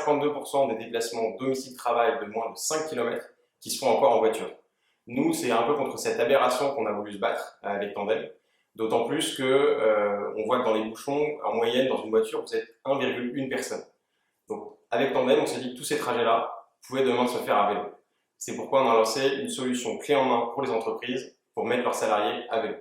52% des déplacemmon domicile-travail de moins de 5 km qui se font encore en voiture. Nous, c'est un peu contre cette aberration qu'on a voulu se battre avec Tandem, d'autant plus que on voit que dans les bouchons, en moyenne, dans une voiture, vous êtes 1,1 personne. Donc, avec Tandem, on s'est dit que tous ces trajets-là pouvaient demain se faire à vélo. C'est pourquoi on a lancé une solution clé en main pour les entreprises pour mettre leurs salariés à vélo.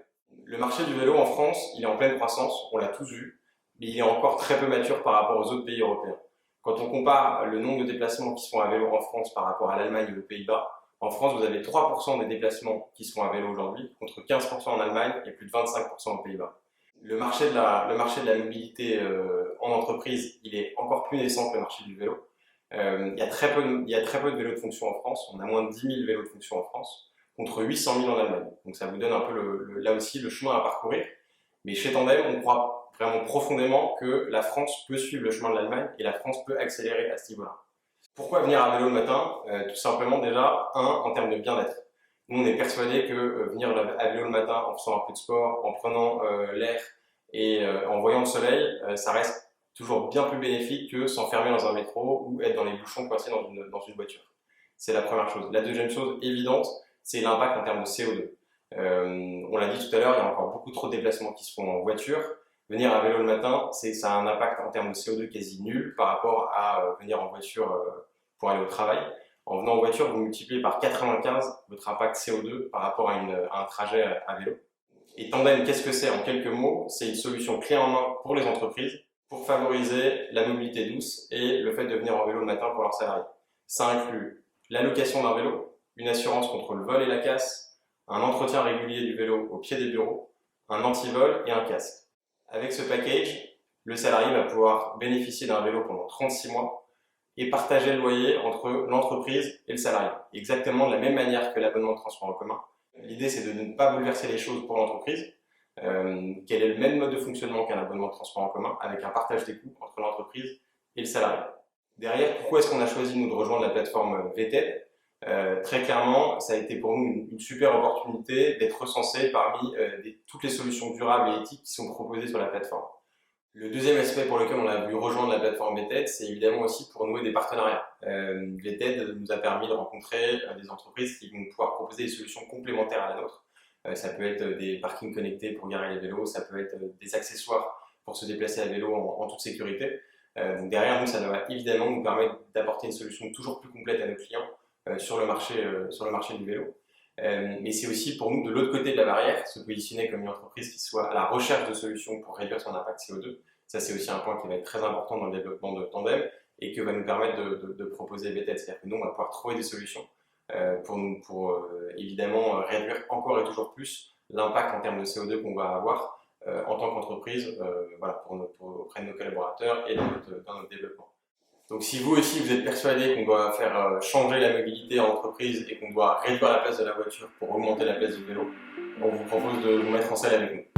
Le marché du vélo en France, il est en pleine croissance, on l'a tous vu, mais il est encore très peu mature par rapport aux autres pays européens. Quand on compare le nombre de déplacements qui se font à vélo en France par rapport à l'Allemagne et aux Pays-Bas, en France, vous avez 3% des déplacements qui se font à vélo aujourd'hui, contre 15% en Allemagne et plus de 25% aux Pays-Bas. Le marché de la mobilité en entreprise, il est encore plus naissant que le marché du vélo. Il y a très peu de vélos de fonction en France, on a moins de 10 000 vélos de fonction en France, contre 800 000 en Allemagne. Donc ça vous donne un peu là aussi le chemin à parcourir. Mais chez Tandem, on croit vraiment profondément que la France peut suivre le chemin de l'Allemagne et la France peut accélérer à ce niveau-là. Pourquoi venir à vélo le matin? Tout simplement déjà, en termes de bien-être. Nous, on est persuadés que venir à vélo le matin en faisant un peu de sport, en prenant l'air et en voyant le soleil, ça reste toujours bien plus bénéfique que s'enfermer dans un métro ou être dans les bouchons coincés dans une voiture. C'est la première chose. La deuxième chose évidente, c'est l'impact en termes de CO2. On l'a dit tout à l'heure, il y a encore beaucoup trop de déplacements qui se font en voiture. Venir à vélo le matin, ça a un impact en termes de CO2 quasi nul par rapport à venir en voiture pour aller au travail. En venant en voiture, vous multipliez par 95 votre impact CO2 par rapport à un trajet à vélo. Et Tandem, qu'est-ce que c'est en quelques mots? C'est une solution clé en main pour les entreprises pour favoriser la mobilité douce et le fait de venir en vélo le matin pour leurs salariés. Ça inclut la location d'un vélo, une assurance contre le vol et la casse, un entretien régulier du vélo au pied des bureaux, un anti-vol et un casque. Avec ce package, le salarié va pouvoir bénéficier d'un vélo pendant 36 mois et partager le loyer entre l'entreprise et le salarié, exactement de la même manière que l'abonnement de transport en commun. L'idée, c'est de ne pas bouleverser les choses pour l'entreprise, quel est le même mode de fonctionnement qu'un abonnement de transport en commun, avec un partage des coûts entre l'entreprise et le salarié. Derrière, pourquoi est-ce qu'on a choisi nous de rejoindre la plateforme VTED? Très clairement, ça a été pour nous une super opportunité d'être recensé parmi toutes les solutions durables et éthiques qui sont proposées sur la plateforme. Le deuxième aspect pour lequel on a voulu rejoindre la plateforme VTED, c'est évidemment aussi pour nouer des partenariats. VTED nous a permis de rencontrer des entreprises qui vont pouvoir proposer des solutions complémentaires à la nôtre. Ça peut être des parkings connectés pour garer les vélos, ça peut être des accessoires pour se déplacer à vélo en toute sécurité. Donc derrière nous, ça va évidemment nous permettre d'apporter une solution toujours plus complète à nos clients sur le marché du vélo. Mais c'est aussi pour nous, de l'autre côté de la barrière, se positionner comme une entreprise qui soit à la recherche de solutions pour réduire son impact CO2. Ça, c'est aussi un point qui va être très important dans le développement de Tandem et que va nous permettre de proposer VTED. C'est-à-dire que nous, on va pouvoir trouver des solutions pour évidemment réduire encore et toujours plus l'impact en termes de CO2 qu'on va avoir en tant qu'entreprise auprès de nos collaborateurs et dans notre développement. Donc si vous aussi vous êtes persuadé qu'on doit faire changer la mobilité en entreprise et qu'on doit réduire la place de la voiture pour augmenter la place du vélo, on vous propose de vous mettre en selle avec nous.